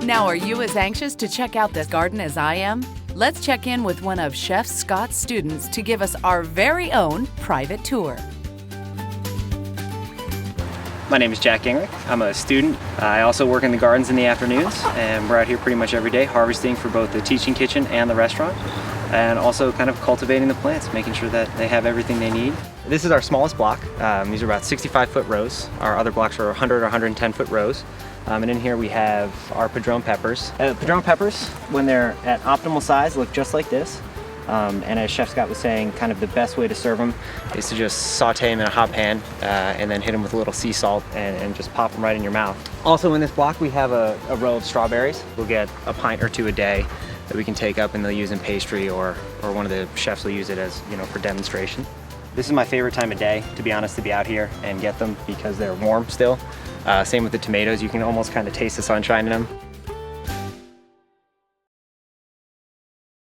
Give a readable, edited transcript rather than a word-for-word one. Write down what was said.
Now, are you as anxious to check out this garden as I am? Let's check in with one of Chef Scott's students to give us our very own private tour. My name is Jack Gingrich. I'm a student. I also work in the gardens in the afternoons, and we're out here pretty much every day harvesting for both the teaching kitchen and the restaurant, and also kind of cultivating the plants, making sure that they have everything they need. This is our smallest block. These are about 65-foot rows. Our other blocks are 100 or 110-foot rows. And in here we have our padron peppers. Padron peppers, when they're at optimal size, look just like this. And as Chef Scott was saying, kind of the best way to serve them is to just saute them in a hot pan and then hit them with a little sea salt and just pop them right in your mouth. Also in this block we have a row of strawberries. We'll get a pint or two a day that we can take up and they'll use in pastry, or one of the chefs will use it as, for demonstration. This is my favorite time of day, to be honest, to be out here and get them because they're warm still. Same with the tomatoes, you can almost kind of taste the sunshine in them.